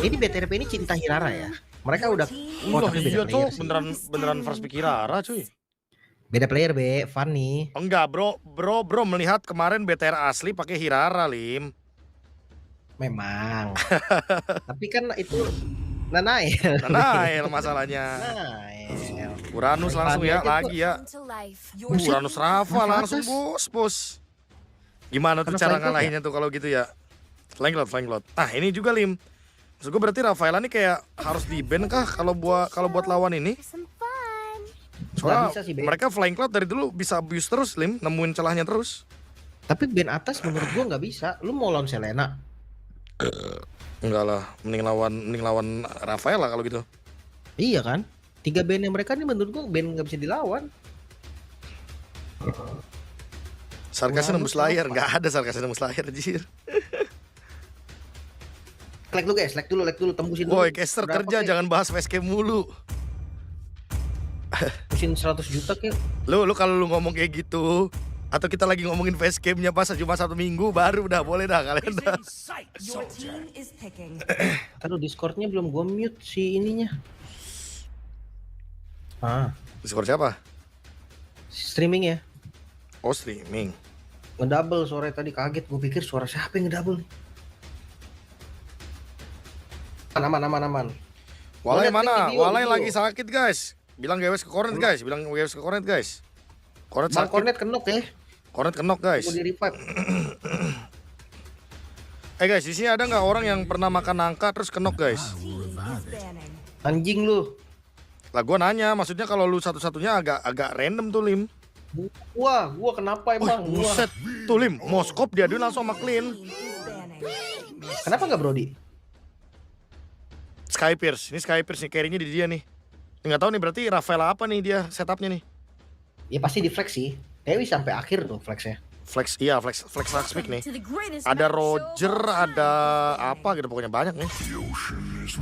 Ini BTRP ini cinta Hirara ya? Mereka udah Wah tapi beda iya player cok, sih. beneran first pick Kirara cuy. Beda player Fanny. Enggak bro melihat kemarin BTR asli pakai Hirara Lim. Memang. Tapi kan itu Nanael. Nanael masalahnya. Nanael. Uranus langsung ya lagi ya. Uranus Rafa langsung bos. Gimana tuh cara ngalahinnya tuh kalau gitu ya? Flying Cloud. Ah ini juga Lim. Maksud gue berarti Rafaela nih kayak harus di ban kah kalau buat lawan ini? Soalnya bisa sih, mereka Flying Cloud dari dulu bisa abuse terus Lim, nemuin celahnya terus. Tapi ban atas menurut gua nggak bisa. Lu mau lawan Selena? Enggak lah, mending lawan Rafaela kalau gitu. Iya kan? 3 ban yang mereka nih menurut gua ban nggak bisa dilawan. Sarkasnya nembus layar, nggak ada sarkasnya nembus layar anjir. Like lu guys, like dulu tembusin dulu. Boy, caster kerja jangan bahas facecam mulu. Tembusin 100 juta kayak. Lu kalau lu ngomong kayak gitu atau kita lagi ngomongin facecamnya pas cuma 1 minggu baru udah boleh dah kalian dah. Aduh Discordnya belum gua mute si ininya. Discord siapa? Streaming ya. Oh streaming. Ngedouble sore tadi kaget, gue pikir suara siapa yang ngedouble nih. Aman. Walay mana? Walay lagi sakit guys. Bilang GWS ke Kornet guys. Kornet sakit. Kornet kenok ya. Kornet kenok guys. Mau di revive. Guys, di sini ada nggak orang yang pernah makan nangka terus kenok guys? Anjing lu. Lah gua nanya, maksudnya kalau lu satu-satunya agak random tuh Lim. Gua kenapa emang? Buset, tuh Lim, Moskop dia langsung sama clean. Kenapa nggak Brody? Skypierce nih carry-nya di dia nih. Nggak tahu nih berarti Rafaela apa nih dia setupnya nih. Ya pasti di flex sih. Dewi sampai akhir tuh flexnya. Flex Luxmic nih. Ada Roger, ada apa gitu pokoknya banyak nih.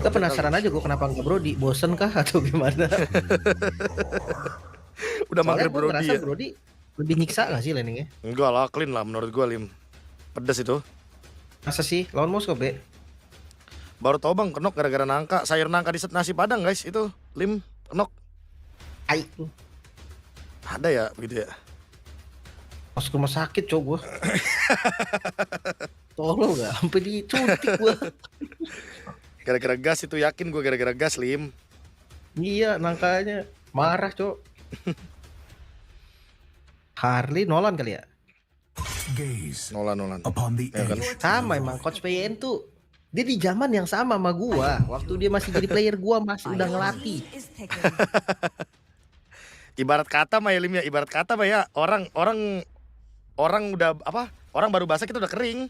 Gak penasaran aja gue kenapa nggak Brody, bosen kah atau gimana? Udah mager Brody ya. Brody lebih nyiksa gak sih landingnya? Enggak lah, clean lah menurut gua Lim. Pedes itu. Masa sih lawan Moskow be? Baru tau bang kenok gara-gara nangka, sayur nangka di nasi padang guys itu Lim kenok. Ai. Ada ya begitu ya. Masuk rumah sakit cowok gua. Tolong gak? Sampai dicutik gua. Gara-gara gas itu yakin gua gara-gara gas Lim. Iya nangkanya marah cowok. Harley Nolan kali ya? Nolan. Ya kan? Sama emang Coach PN tuh. Dia di zaman yang sama sama gua. Waktu dia masih jadi player gua masih udah ngelatih. Ibarat kata mah ya Lim ya, orang udah apa? Orang baru basah kita udah kering.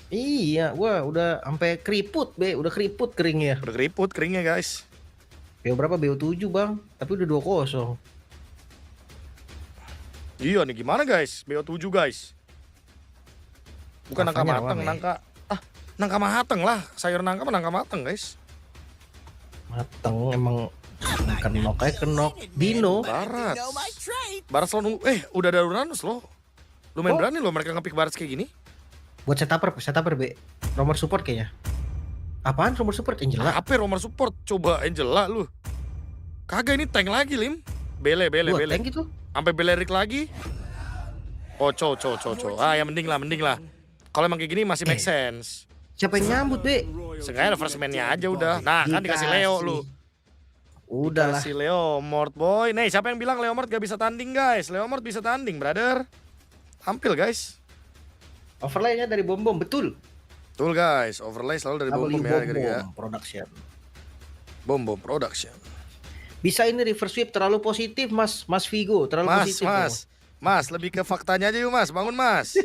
Iya, gua udah sampai keriput, udah keriput keringnya. Udah keriput keringnya, guys. BO berapa? BO 7, Bang. Tapi udah 2-0. Iya nih gimana, guys? BO 7, guys. Bukan nangka mateng, nangka mateng lah. Sayur nangka mah nangka mateng, guys. Mateng emang kenok kayak kenok. Dino. Barat selalu udah ada Uranus loh. Lumayan berani loh mereka ngepick Barat kayak gini. Buat setuper B. Nomor support kayaknya. Apaan nomor support? Angela? Apa nomor support? Coba Angela lu. Kagak ini tank lagi Lim. Bele. Tank itu? Sampai Belerik lagi. Oh co. Ah ya mending lah. Kalau emang kayak gini masih make sense. Siapa yang nyambut B? Sengaja first man-nya aja udah. Nah kan dikasih Leo lu. Udah lah. Dikasih Leo Mort boy. Nih siapa yang bilang Leo Mort gak bisa tanding guys? Leo Mort bisa tanding brother. Tampil guys. Overlay-nya dari Bom betul. Betul guys, overlay selalu dari Bom ya. Bom Production. Bisa ini reverse sweep terlalu positif Mas Vigo, positif. Mas, lebih ke faktanya aja yuk Mas, bangun Mas.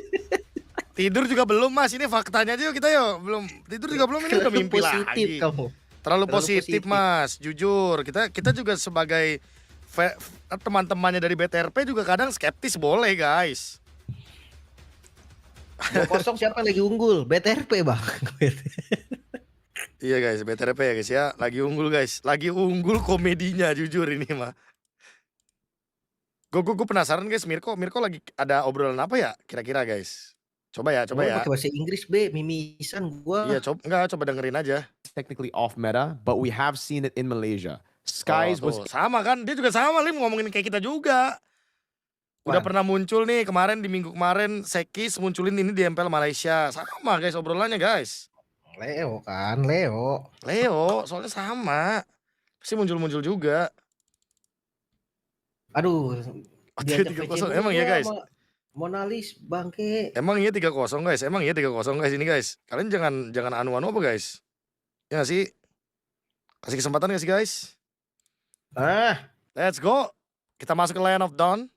Tidur juga belum Mas, ini faktanya aja yuk kita yuk. Belum tidur juga belum, ini udah mimpi lagi. Terlalu positif Mas, jujur. Kita juga sebagai teman-temannya dari BTRP juga kadang skeptis boleh guys. 2-0 siapa yang lagi unggul? BTRP bang. Iya guys, BTRP ya guys ya. Lagi unggul guys. Lagi unggul komedinya jujur ini mah. Gue penasaran guys, Mirko lagi ada obrolan apa ya kira-kira guys? Coba ya. Pakai bahasa Inggris B, mimisan gua. Iya, coba dengerin aja. technically off meta, but we have seen it in Malaysia. Skies was sama kan, dia juga sama Lim ngomongin kayak kita juga. Udah pernah muncul nih kemarin di minggu kemarin Sekis munculin ini di MPL Malaysia. Sama guys obrolannya guys. Leo kan, Leo. Soalnya sama. Pasti muncul-muncul juga. Aduh. 3-0 emang ya guys. Monalis bangke. Emang iya 3-0 guys. Ini guys. Kalian jangan anu-anu apa guys. Ya gak sih? Kasih kesempatan gak sih guys? Let's go. Kita masuk ke Land of Dawn.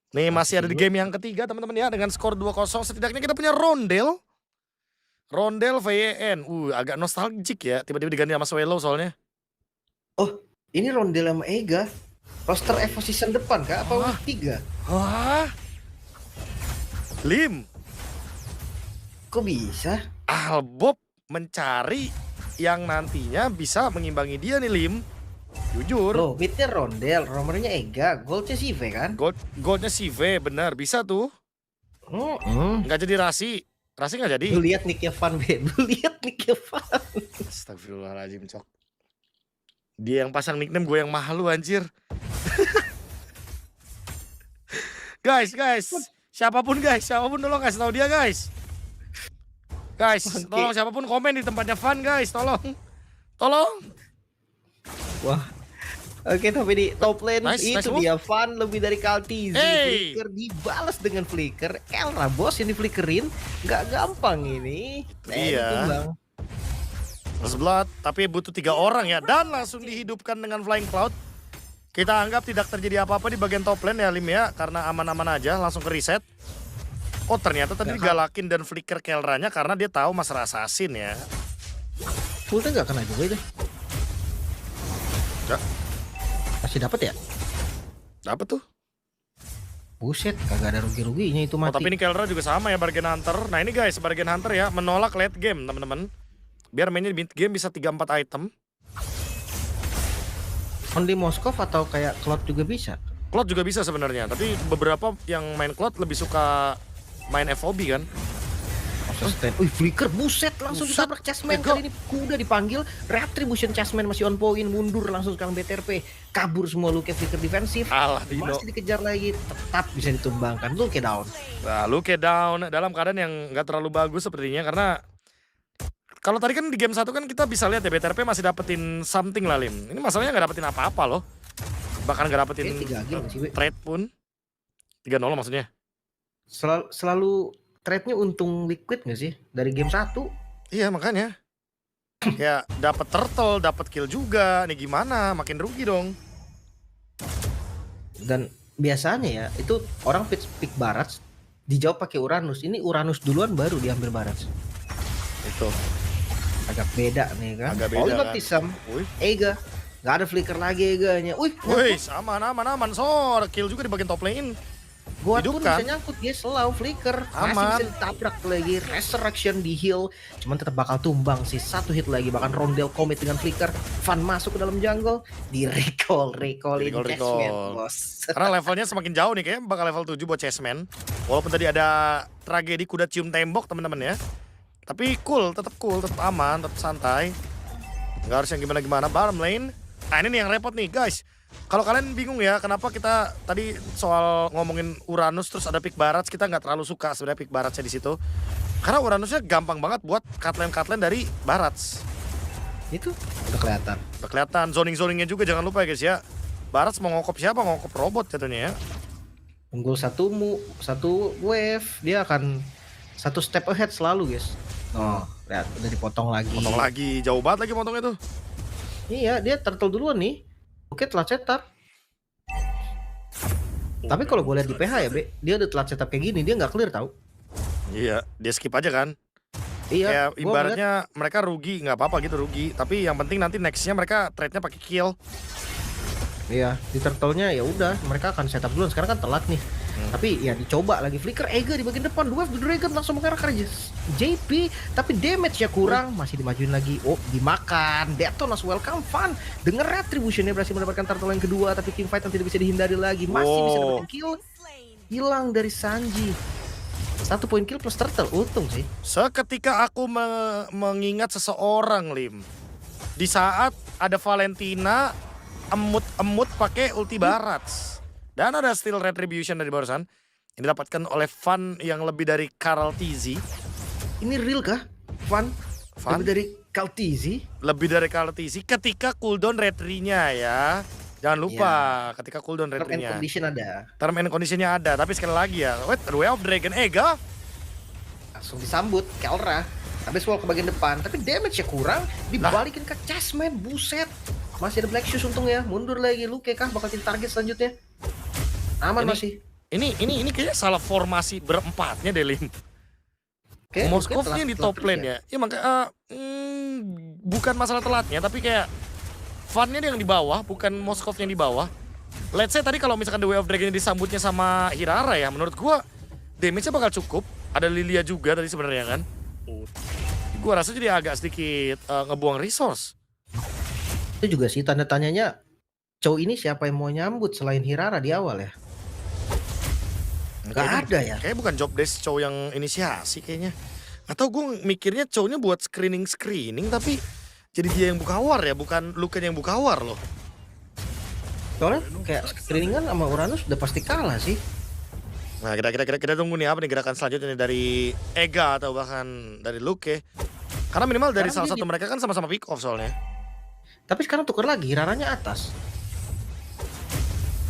Nih masih ada di game yang ketiga teman-teman ya. Dengan skor 2-0 setidaknya kita punya Rondel VN. Agak nostalgic ya. Tiba-tiba diganti sama Swallow soalnya. Oh ini Rondel sama Ega. Roster Evo season depan kak? Apa week 3? Wah Lim. Kok bisa? Albob mencari yang nantinya bisa mengimbangi dia nih Lim. Jujur. Loh, midnya Rondel, nomornya Ega, goldnya Sive kan? Goldnya Sive, benar. Bisa tuh. Nggak jadi Rasi nggak jadi. Lu lihat nicknya Van, Astagfirullahaladzim, cok. Dia yang pasang nickname, gue yang malu anjir. Guys. Siapapun tolong kasih tahu dia guys. Tolong siapapun komen di tempatnya Van guys, tolong. Wah. Oke, tapi di top lane itu dia Van lebih dari Kaltizi. Flicker dibalas dengan flicker. Kelra bos ini flickerin. Nggak gampang ini. Iya. Blood, tapi butuh 3 orang ya. Dan langsung dihidupkan dengan Flying Cloud. Kita anggap tidak terjadi apa-apa di bagian top lane ya Lim ya. Karena aman-aman aja, langsung ke reset. Oh ternyata tadi digalakin dan flicker Kelranya karena dia tahu Master Assassin ya. Ultnya nggak kena juga itu. Enggak. Masih dapat ya? Dapat tuh. Buset, kagak ada rugi-ruginya itu mati. Tapi ini Kelra juga sama ya Bargain Hunter. Nah ini guys, Bargain Hunter ya menolak late game teman-teman. Biar mainnya di mid game bisa 3-4 item. Only Moskov atau kayak Cloud juga bisa? Cloud juga bisa sebenarnya, tapi beberapa yang main Cloud lebih suka main FOB kan. Flicker buset langsung ditabrak Chessman kali ini. Kuda dipanggil, Retribution Chessman masih on point, mundur langsung sekarang BTRP. Kabur semua Luke Flicker defensif. Masih dikejar lagi, tetap bisa ditumbangkan. Luke down. Nah, Luke down dalam keadaan yang nggak terlalu bagus sepertinya karena kalau tadi kan di game 1 kan kita bisa lihat ya BTRP masih dapetin something lah Lim. Ini masalahnya nggak dapetin apa-apa loh. Bahkan nggak dapetin trade pun. 3-0 maksudnya. Selalu trade-nya untung liquid gak sih? Dari game 1? Iya makanya. Ya dapat turtle, dapat kill juga. Nih gimana? Makin rugi dong. Dan biasanya ya itu orang pick Barats dijawab pakai Uranus. Ini Uranus duluan baru diambil Barats. Itu agak beda nih kan. Baptism. Ega. Gak ada flicker lagi Eganya. Wih, aman. Sor, kill juga di bagian top lane. Gua pun bisa nyangkut, dia slow flicker. Masih bisa ditabrak lagi. Resurrection di heal. Cuman tetap bakal tumbang sih. 1 hit lagi. Bahkan Rondel commit dengan flicker. Van masuk ke dalam jungle. Di recall Chessman, bos. Karena levelnya semakin jauh nih. Kayaknya bakal level 7 buat Chessman. Walaupun tadi ada tragedi kuda cium tembok teman-teman ya. Tapi tetap aman, tetap santai. Nggak harus yang gimana-gimana. Bottom lane. Nah ini nih yang repot nih guys. Kalau kalian bingung ya kenapa kita tadi soal ngomongin Uranus terus ada pick Barats, kita nggak terlalu suka sebenarnya pick Baratsnya di situ. Karena Uranusnya gampang banget buat cut-lane dari Barats. Itu udah kelihatan. Zoningnya juga jangan lupa ya guys ya. Barats mau ngokop siapa? Ngokop robot jatuhnya ya. Unggul satu wave, dia akan 1 step ahead selalu guys. Oh, lihat udah dipotong lagi. Jauh banget lagi potongnya tuh. Iya, dia turtle duluan nih. Oke, telat setup. Tapi kalau gue lihat di PH ya, dia udah telat setup kayak gini, dia nggak clear tau. Iya, dia skip aja kan. Iya. Kayak ibaratnya mereka rugi, nggak apa-apa gitu rugi. Tapi yang penting nanti nextnya mereka trade-nya pakai kill. Iya, di turtle-nya ya udah, mereka akan setup duluan. Sekarang kan telat nih. Tapi ya dicoba lagi flicker Ega di bagian depan, Dwarf the Dragon langsung mengarah ke JP, tapi damage-nya kurang, masih dimajuin lagi. Oh, dimakan. Detonas welcome Van dengan retribution-nya berhasil mendapatkan turtle yang kedua, tapi team fight yang tidak bisa dihindari lagi. Masih bisa dapetin kill. Hilang dari Sanji. 1 poin kill plus turtle, untung sih. Seketika aku mengingat seseorang, Lim. Di saat ada Valentina emut pakai ulti Barats. Dan ada still retribution dari barusan. Ini didapatkan oleh Van yang lebih dari Karl TZ. Ini real kah? Van? Lebih dari Kaltizi? Lebih dari Karl TZ ketika cooldown retry-nya ya. Jangan lupa ketika cooldown Term and retry-nya. condition ada. Term and condition-nya ada. Tapi sekali lagi ya, Way of Dragon Ega. Langsung disambut Kelra. Habis wall ke bagian depan, tapi damage-nya kurang. Dibalikin ke Chessman, buset. Masih ada Black Shoes untung ya. Mundur lagi, Luke kah bakal jadi target selanjutnya. Aman masih. Ini kayaknya salah formasi berempatnya deh, Lim. Moskovnya di top lane ya. Ya makanya bukan masalah telatnya, tapi kayak Van-nya yang di bawah, bukan Moskovnya di bawah. Let's say tadi kalau misalkan The Way of Dragon disambutnya sama Hirara ya, menurut gua damage-nya bakal cukup. Ada Lilia juga tadi sebenarnya kan. Gua rasa jadi agak sedikit ngebuang resource. Itu juga sih tanda tanyanya. Cowok ini siapa yang mau nyambut selain Hirara di awal ya? Gak ada ya? Kayaknya bukan job desk cowok yang inisiasi kayaknya. Atau gue mikirnya cowoknya buat screening tapi jadi dia yang buka war ya, bukan Luke yang buka war loh. Soalnya kayak screeningan sama Uranus udah pasti kalah sih. Nah kita tunggu nih apa nih gerakan selanjutnya nih dari Ega atau bahkan dari Luke. Karena minimal dari salah satu mereka kan sama-sama pick off soalnya. Tapi sekarang tuker lagi, Hiraranya atas.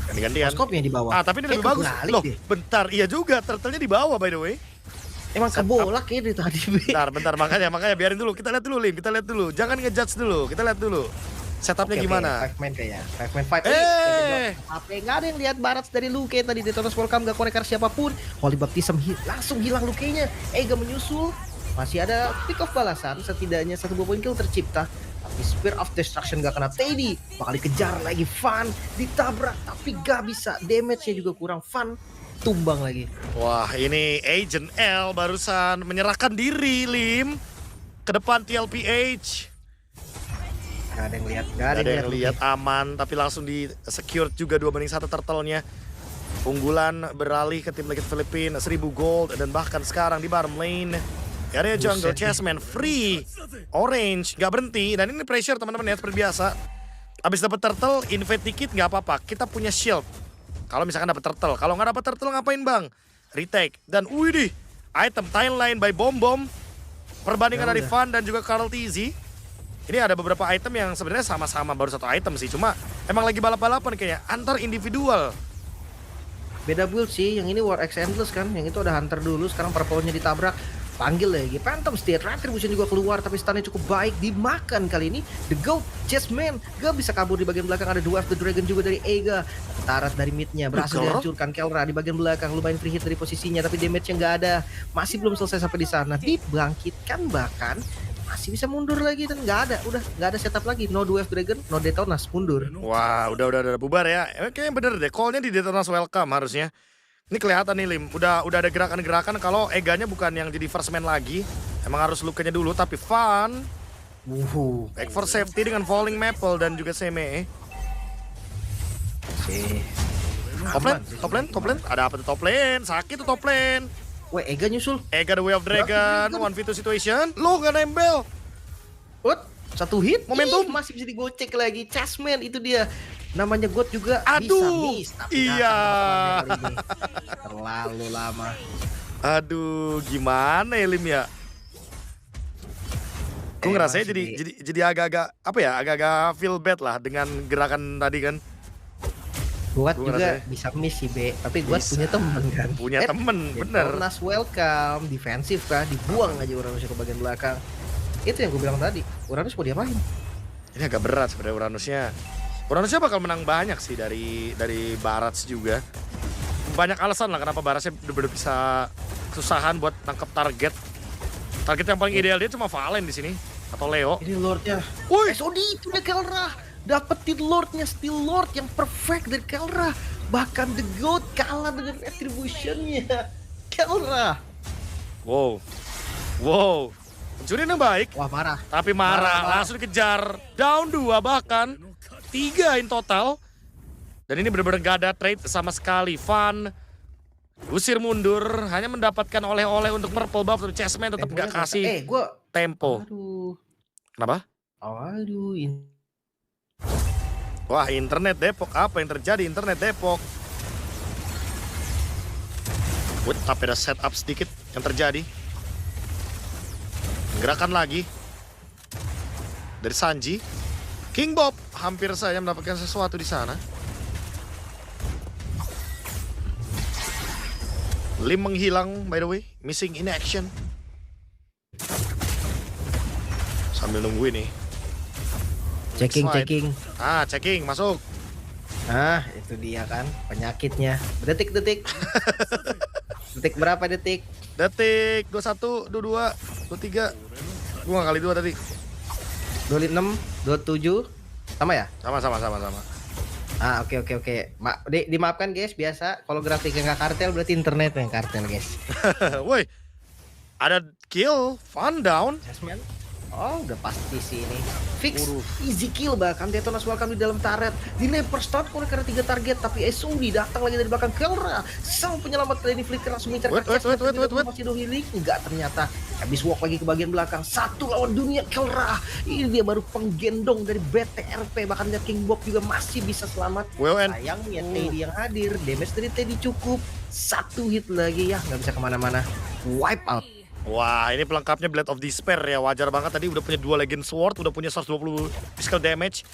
Ganti-gantian. Skopnya di bawah. Tapi ini lebih bagus. Loh, bentar, iya juga, turtle-nya di bawah by the way. Emang kebolak ya dari tadi. Bentar, makanya biarin dulu. Kita lihat dulu, Lim. Kita lihat dulu. Jangan ngejudge dulu. Kita lihat dulu. Setupnya gimana? 5 man kayak. 5 man 5. Apa nggak ada yang lihat Barats dari Luke tadi di Detonas Welcome, nggak konekar siapapun. Holy Baptism langsung hilang Luke-nya. Ega menyusul. Masih ada pick off balasan. Setidaknya 1 poin kill tercipta. Tapi Spear of Destruction gak kena Teddy. Bakal dikejar lagi Van. Ditabrak tapi gak bisa. Damage-nya juga kurang. Van tumbang lagi. Wah, ini Agent L barusan menyerahkan diri, Lim. Ke depan TLPH. Gak ada yang lihat. Gak ada yang lihat aman. Tapi langsung di secure juga 2-1 turtle-nya. Unggulan beralih ke tim Legit Filipina. 1000 gold. Dan bahkan sekarang di bottom lane. Area jungle, Chessman free, Orange gak berhenti, dan ini pressure teman-teman ya seperti biasa. Abis dapat turtle, invade dikit gak apa-apa, kita punya shield. Kalau misalkan dapat turtle, kalau nggak dapat turtle ngapain bang? Retake, dan widih, item timeline by Bom. Perbandingan dari Van dan juga Karl TZ. Ini ada beberapa item yang sebenarnya sama-sama baru 1 item sih, cuma emang lagi balap-balapan kayaknya antar individual. Beda build sih, yang ini War X Endless kan, yang itu ada Hunter dulu, sekarang purple-nya ditabrak. Panggil lagi, Phantom State, Retribution juga keluar, tapi stunnya cukup baik, dimakan kali ini. The Goat, Chessman, gak bisa kabur di bagian belakang, ada Dwarf the Dragon juga dari Ega. Tarat dari midnya, berhasil dihancurkan Kelra di bagian belakang, lumayan free hit dari posisinya, tapi damage-nya gak ada. Masih belum selesai sampai di sana, dibangkitkan bahkan, masih bisa mundur lagi dan nggak ada, udah nggak ada setup lagi, no Dwarf Dragon, no Detonas, mundur. Wah, udah bubar ya. Kayaknya bener deh, call-nya di Detonas Welcome harusnya. Ini kelihatan nih Lim, udah ada gerakan-gerakan kalau Eganya bukan yang jadi first man lagi. Emang harus Luke-nya dulu, tapi Van back for safety dengan Falling Maple dan juga Seme. Top lane, ada apa tuh top lane? Sakit tuh top lane. Weh, Ega nyusul. Ega the Way of Dragon, 1v2 situation. Lo gak nembel. Satu hit, momentum masih bisa digocek lagi. Chessman itu dia. Namanya God juga bisa miss, tapi iya. Terlalu lama. Aduh, gimana ya Lim ya? Gue ngerasanya jadi agak-agak apa ya? Agak-agak feel bad lah dengan gerakan tadi kan. God juga bisa miss sih, Be. Tapi God punya temen kan. Punya temen, bener. Uranus welcome, defensif kan, dibuang aja Uranusnya ke bagian belakang. Itu yang gue bilang tadi. Uranus mau diapain? Ini agak berat sebenarnya Uranusnya bakal menang banyak sih dari Barats juga. Banyak alasan lah kenapa Baratsnya bener-bener bisa kesusahan buat nangkep target. Target yang paling ideal dia cuma Valen di sini atau Leo. Ini Lordnya. SOD itu dia Kelra. Dapetin Lordnya, Steel Lord yang perfect dari Kelra. Bahkan The Goat kalah dengan retribution-nya. Kelra. Wow. Pencurian yang baik. Wah, marah. Tapi marah. Langsung dikejar. Down 2 bahkan. 3 in total. Dan ini benar-benar gak ada trade sama sekali. Van Usir mundur, hanya mendapatkan oleh-oleh untuk purple buff, tapi Chessman tetap gak kasih gua tempo. aduh. Kenapa? Aduh, Wah, internet Depok, apa yang terjadi internet Depok? Tapi ada setup sedikit yang terjadi. Gerakan lagi dari Sanji. King Bob hampir saja mendapatkan sesuatu di sana. Lim menghilang, by the way, missing in action. Sambil nunggu ini. checking. Checking, masuk. Ah, itu dia kan penyakitnya. Detik. Detik berapa detik? Detik 21, 22, 23. Gua kali 2 tadi. 26, 27. Sama ya? Sama. Ah, oke. Dimaafkan guys, biasa kalau grafiknya nggak kartel berarti internet yang kartel guys. Woi. Ada kill, fun down. Jasmine. Oh, udah pasti sih ini. Fix, easy kill bahkan Detonas welcome di dalam turret. Dilempar stun oleh karena 3 target, tapi SOD datang lagi dari belakang Kelra. Sang penyelamat dari Flicker langsung mengincar Wait. masih do healing. Enggak, ternyata habis walk lagi ke bagian belakang. 1 lawan dunia Kelra. Ini dia baru penggendong dari BTRP, bahkan dia King Bob juga masih bisa selamat. Sayangnya Teddy yang hadir, damage dari Teddy cukup. 1 hit lagi ya, nggak bisa kemana-mana. Wipe out. Wah, ini pelengkapnya Blade of Despair ya. Wajar banget tadi udah punya 2 Legend Sword, udah punya 120 physical damage.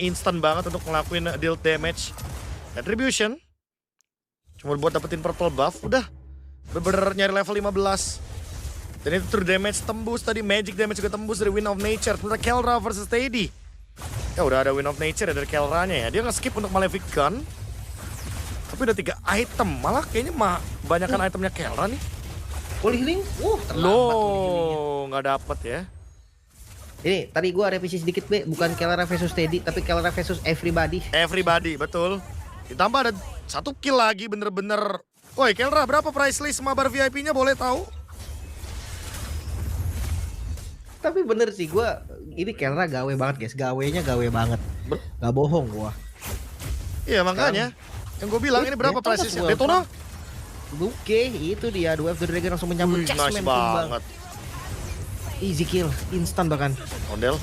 Instant banget untuk ngelakuin deal damage. Retribution. Cuma buat dapetin purple buff, udah bener-bener nyari level 15. Dan itu true damage tembus tadi, magic damage juga tembus dari Wind of Nature. Sementara Kelra versus Teddy. Ya udah ada Wind of Nature ya dari Kelranya ya. Dia nge-skip untuk Malefic Gun. Tapi udah 3 item, malah kayaknya banyakan itemnya Kelra nih. Full healing? Terlambat Loh, nggak dapet ya. Ini tadi gua revisi sedikit B, bukan Kelra versus Teddy, tapi Kelra versus everybody. Everybody, betul. Ditambah ada 1 kill lagi bener-bener. Woi, Kelra berapa price list mabar VIP-nya boleh tahu? Tapi bener sih gua, ini Kelra gawe banget guys, gawenya gawe banget. Gak bohong gua. Iya makanya. Yang gue bilang ini berapa price listnya? Detono? Oke, itu dia. Dua F the Dragon langsung menyambut Nice banget. Easy kill, instan bahkan. Ondel.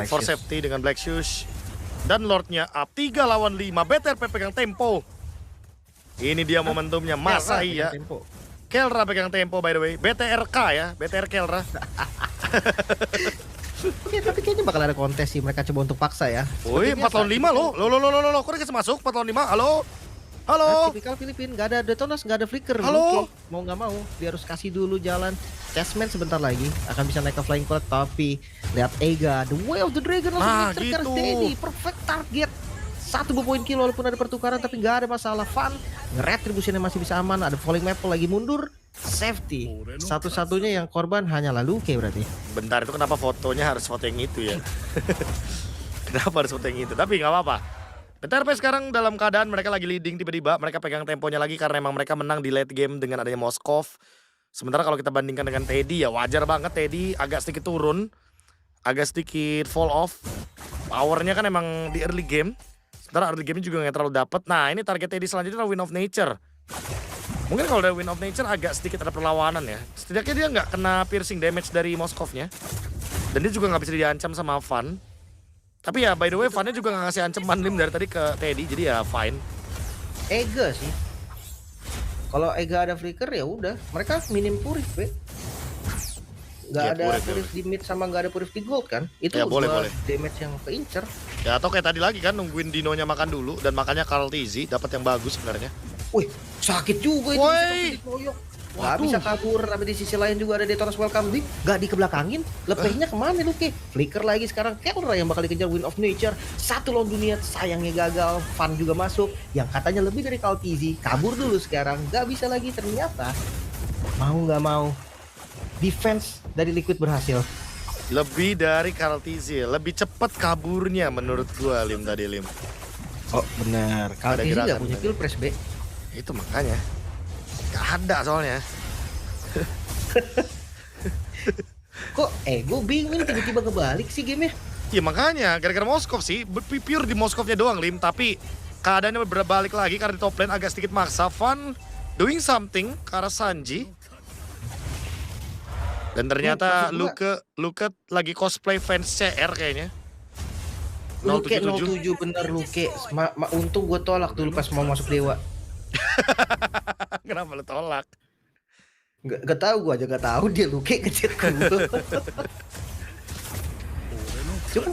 For safety dengan Black Shoes. Dan Lordnya up 3 lawan 5. BTRP pegang tempo. Ini dia momentumnya. Masa iya? Kelra pegang tempo by the way. BTRK ya, BTR Kelra. Ya, tapi kayaknya bakal ada kontes sih. Mereka coba untuk paksa ya. Woi, 4 lawan 5 loh. Loh. Kok dikasih masuk 4 lawan 5? Halo? Halo. Tipikal Filipin, gak ada Detonas, gak ada Flicker. Halo. Oke, mau nggak mau, dia harus kasih dulu jalan. Chessman sebentar lagi akan bisa naik ke Flying Cloud, tapi lihat Ega, the Way of the Dragon langsung gitu. Teddy, perfect target. 1 poin kill walaupun ada pertukaran, tapi nggak ada masalah. Fun, retribusinya masih bisa aman. Ada Falling Maple lagi mundur, safety. Satu-satunya yang korban hanyalah Luke berarti. Bentar, itu kenapa fotonya harus foto yang itu ya? Kenapa harus foto yang itu? Tapi nggak apa-apa. BTRP sekarang dalam keadaan mereka lagi leading, tiba-tiba mereka pegang temponya lagi karena emang mereka menang di late game dengan adanya Moskov. Sementara kalau kita bandingkan dengan Teddy ya wajar banget Teddy agak sedikit turun, agak sedikit fall off. Powernya kan emang di early game. Sementara early game juga nggak terlalu dapet. Nah ini target Teddy selanjutnya adalah Wind of Nature. Mungkin kalau ada Wind of Nature agak sedikit ada perlawanan ya. Setidaknya dia nggak kena piercing damage dari Moskovnya. Dan dia juga nggak bisa diancam sama Van. Tapi ya by the way Vannya juga nggak ngasih ancaman Lim dari tadi ke Teddy, jadi ya fine. Ega sih. Kalau Ega ada flicker ya udah, mereka minim purif, be. Nggak Ya, ada purif di mid sama nggak ada purif di gold kan? Itu ya, boleh. damage yang keincer. Ya atau kayak tadi lagi kan nungguin Dinonya makan dulu dan makannya Carl Tizzy dapat yang bagus sebenarnya. Wih, sakit juga itu. Woi. Nggak bisa kabur, tapi di sisi lain juga ada Detonas welcome di, nggak dikebelakangin. Lepehnya kemana Luke? Flicker lagi sekarang Kelra yang bakal dikejar Wind of Nature. 1 lawan dunia, sayangnya gagal. Van juga masuk, yang katanya lebih dari Kaltizi. Kabur dulu sekarang, nggak bisa lagi ternyata. Mau nggak mau, defense dari Liquid berhasil. Lebih dari Carl Tizzy, lebih cepat kaburnya menurut gua Lim tadi Lim. Oh benar, Kaltizi nggak punya kill press B. Itu makanya. Gak ada soalnya. Kok gue bingung tiba-tiba kebalik sih gamenya. Iya makanya, gara-gara Moskov sih, pure di Moskovnya doang Lim. Tapi keadaannya berbalik lagi karena di top lane agak sedikit maksa. Fun doing something ke arah Sanji. Dan ternyata Luke lagi cosplay fans CR kayaknya. Luke 07 bener Luke. Untung gue tolak dulu pas mau masuk dewa. Kenapa lu tolak? Gak tahu, gue aja gak tahu dia Luke kecil gue. Cuma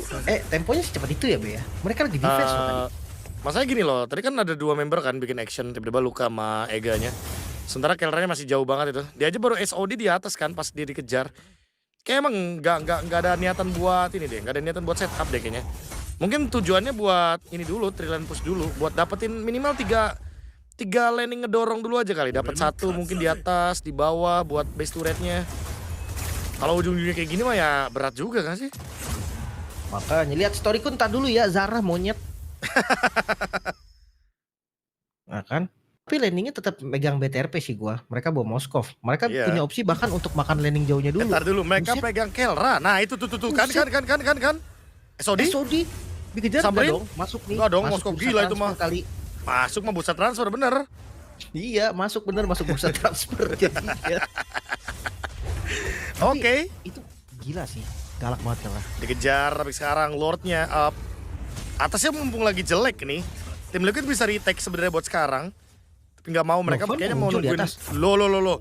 temponya secepat itu ya Be ya. Mereka lagi defense loh tadi. Masalahnya gini loh, tadi kan ada 2 member kan bikin action, tiba-tiba Luka sama Eganya. Sementara Kelranya masih jauh banget itu. Dia aja baru SOD di atas kan pas dia dikejar. Kayak emang nggak ada niatan buat ini deh, nggak ada niatan buat setup deh kayaknya. Mungkin tujuannya buat ini dulu, 3 lane push dulu, buat dapetin minimal 3 laning ngedorong dulu aja kali. Dapat 1 mungkin di atas, di bawah buat base turretnya. Kalau ujung-ujungnya kayak gini mah ya berat juga kan sih. Makanya lihat story ku ntar dulu ya, Zara monyet. Nah kan, tapi landingnya tetap megang BTRP sih gua. Mereka bawa Moskov. Mereka punya opsi bahkan untuk makan landing jauhnya dulu. Ntar dulu, mereka pegang Kelra. Nah itu tuh kan. SOD dikejar samperin dong, masuk nih. Enggak dong, Moskov gila itu mah. Kali. Masuk mah bursa transfer bener. Iya, masuk bursa transfer jadinya. Oke. Itu gila sih. Galak banget lah. Dikejar tapi sekarang Lordnya up. Atasnya mumpung lagi jelek nih. Tim Liquid bisa retake sebenarnya buat sekarang. Tapi nggak mau, mereka kayaknya mau nungguin. Loh.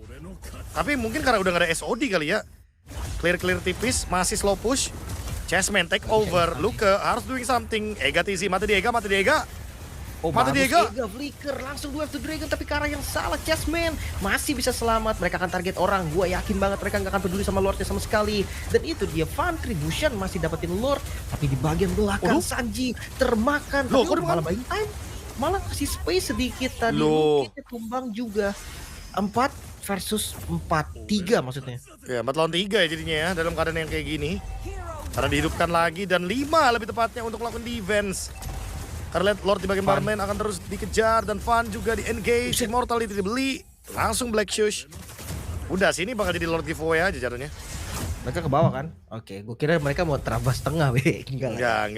Tapi mungkin karena udah gak ada SOD kali ya. Clear tipis, masih slow push. Chessman take over. Luka harus doing something. Ega TZ, mati Diega. Oh, mati Diega. Flicker langsung 2 to Dragon tapi ke arah yang salah. Chessman masih bisa selamat. Mereka akan target orang. Gua yakin banget mereka nggak akan peduli sama Lordnya sama sekali. Dan itu dia Contribution masih dapetin Lord. Tapi di bagian belakang Sanji termakan. Loh, tapi malah buying time. Malah kasih space sedikit tadi. Kita tumbang juga. 4 versus 4. 3 maksudnya. Ya 4 lawan 3 ya jadinya ya. Dalam keadaan yang kayak gini. Karena dihidupkan lagi. Dan 5 lebih tepatnya untuk melakukan defense. Karena lihat Lord di bagian bottom lane akan terus dikejar. Dan Fun juga di engage. Immortality dibeli. Langsung Black Shoes. Udah sini bakal jadi Lord giveaway aja jatuhnya. Mereka ke bawah kan? Oke, gue kira mereka mau terabas tengah Be. Enggak.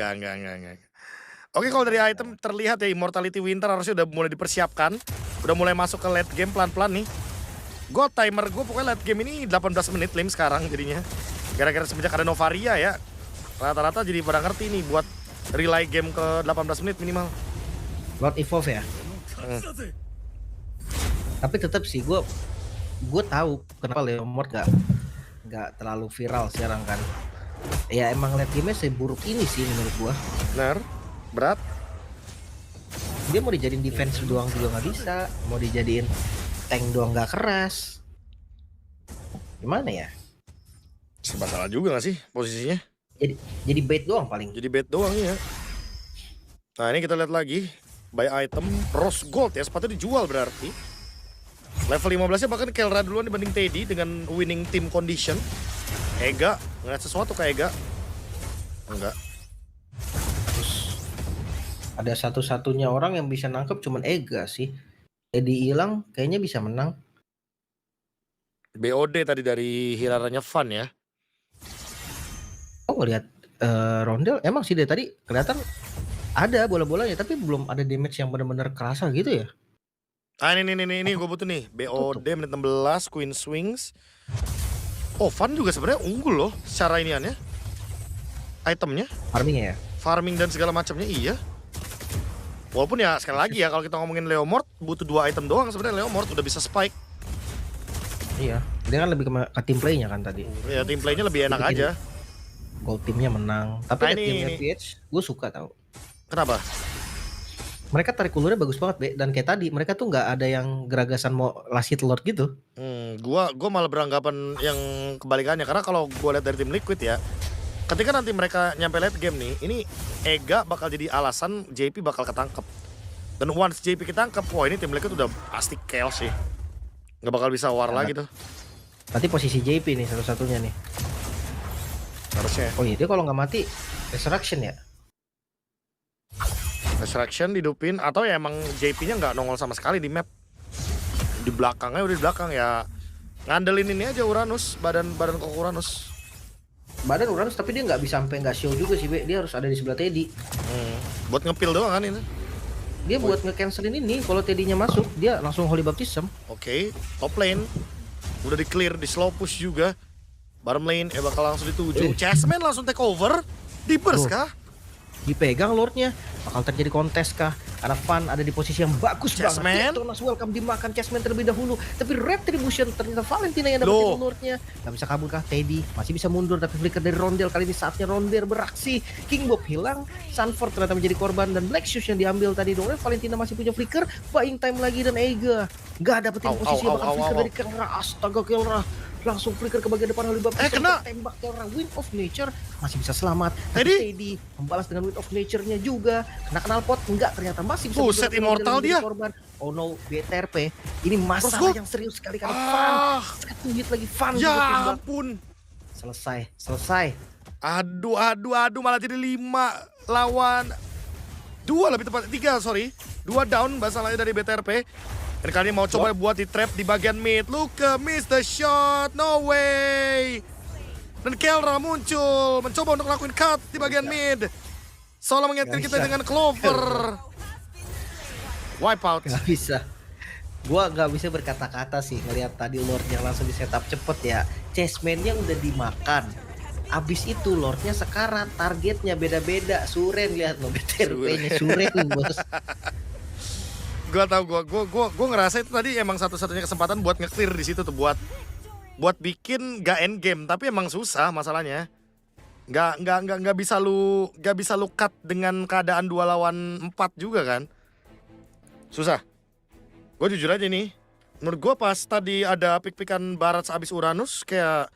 Oke, kalau dari item terlihat ya Immortality Winter harusnya udah mulai dipersiapkan. Udah mulai masuk ke late game pelan-pelan nih. Gue timer gue pokoknya late game ini 18 menit Lim sekarang jadinya. Gara-gara semenjak ada Novaria ya. Rata-rata jadi pada ngerti nih buat relay game ke 18 menit minimal. Lord Evolve ya? Tapi tetap sih gue tahu kenapa Leomord gak terlalu viral sekarang kan. Ya emang late game-nya seburuk ini sih menurut gue. Bener, berat. Dia mau dijadiin defense doang juga nggak bisa. Mau dijadiin tank doang nggak keras. Gimana ya? Serba salah juga gak sih posisinya? Jadi bait doang paling. Jadi bait doang ya. Nah ini kita lihat lagi. Buy item Rose Gold ya, sepatu dijual berarti. Level 15 nya bahkan Kelra duluan dibanding Teddy dengan winning team condition. Ega, ngeliat sesuatu ke Ega? Enggak. Terus ada satu-satunya orang yang bisa nangkep cuman Ega sih. Teddy hilang kayaknya bisa menang. BOD tadi dari Hiraranya Fun ya. Oh ngeliat Rondel emang sih dari tadi kelihatan ada bola-bolanya tapi belum ada damage yang benar-benar kerasa gitu ya. Ah ini gue butuh nih. BOD menit 16 Queen Swings. Oh Fun juga sebenarnya unggul loh secara iniannya. Itemnya. Farmingnya ya. Farming dan segala macamnya iya. Walaupun ya sekali lagi ya kalau kita ngomongin Leomord butuh 2 item doang sebenarnya Leomord udah bisa spike. Iya, dia kan lebih ke team play-nya kan tadi. Iya, team play-nya lebih enak aja. Gold timnya menang. Tapi timnya PH gue suka tau. Kenapa? Mereka tarik ulurnya bagus banget, Be. Dan kayak tadi mereka tuh nggak ada yang geragasan mau last hit Lord gitu. Gua malah beranggapan yang kebalikannya karena kalau gua lihat dari tim Liquid ya, ketika nanti mereka nyampe late game nih, ini Ega bakal jadi alasan JP bakal ketangkep. Dan once JP ketangkep, wah ini tim Liquid udah pasti chaos sih. Nggak bakal bisa war lagi tuh. Berarti posisi JP nih satu-satunya nih. Harusnya. Oh iya, dia kalau nggak mati Resurrection ya? Resurrection didupin atau ya emang JP-nya nggak nongol sama sekali di map. Di belakangnya udah di belakang ya. Ngandelin ini aja Uranus, badan kok Uranus. Badan Uranus tapi dia nggak bisa sampai nggak show juga sih, Be. Dia harus ada di sebelah Teddy. Buat ngepil doang kan ini. Dia buat nge-cancelin ini kalau Teddy-nya masuk, dia langsung Holy Baptism. Oke, top lane udah di clear, di slow push juga. Bottom lane bakal langsung dituju. Chessman langsung take over. Di burst kah? Dipegang Lordnya, bakal terjadi kontes kah? Karena Van ada di posisi yang bagus Chessman. banget. Thomas welcome dimakan Chessman terlebih dahulu. Tapi Retribution ternyata Valentina yang dapetin Lordnya. Gak bisa kabur kah Teddy? Masih bisa mundur tapi flicker dari Rondel. Kali ini saatnya Rondel beraksi. King Bob hilang. Sanford ternyata menjadi korban dan Black Shoes yang diambil tadi. Dong Valentina masih punya flicker. Buying time lagi dan Eiga gak dapetin posisi yang bakal flicker dari Kelra. Astaga Kelra. Langsung flicker ke bagian depan Holy Baptism. Kena. Tembak Kelra. Wind of Nature masih bisa selamat. Teddy Membalas dengan Wind of Nature-nya juga. Kena knalpot enggak ternyata masih bisa set immortal dia. korban. Oh no, BTRP. Ini masalah yang serius sekali karena Van. 1 hit lagi Van. Ya ampun. Selesai. Aduh malah jadi 5 lawan 2 lebih tepat 3 sorry. 2 down masalahnya dari BTRP. Dan kali ini mau coba buat di trap di bagian mid. Luka miss the shot, no way. Dan Kelra muncul, mencoba untuk lakuin cut di bagian mid. Seolah mengingatkan kita dengan Clover. Wipeout. Gak bisa. Gua gak bisa berkata-kata sih ngelihat tadi Lordnya langsung di setup cepet ya. Chessman-nya udah dimakan. Abis itu Lordnya sekarat, targetnya beda-beda. Suren lihat lo BTRP-nya Suren bos. Gua tahu gua ngerasa itu tadi emang satu-satunya kesempatan buat nge-clear di situ tuh buat bikin gak end game, tapi emang susah masalahnya. Gak bisa lu cut dengan keadaan 2 lawan 4 juga kan. Susah. Gue jujur aja nih, menurut gue pas tadi ada pik-pikan Barat sehabis Uranus kayak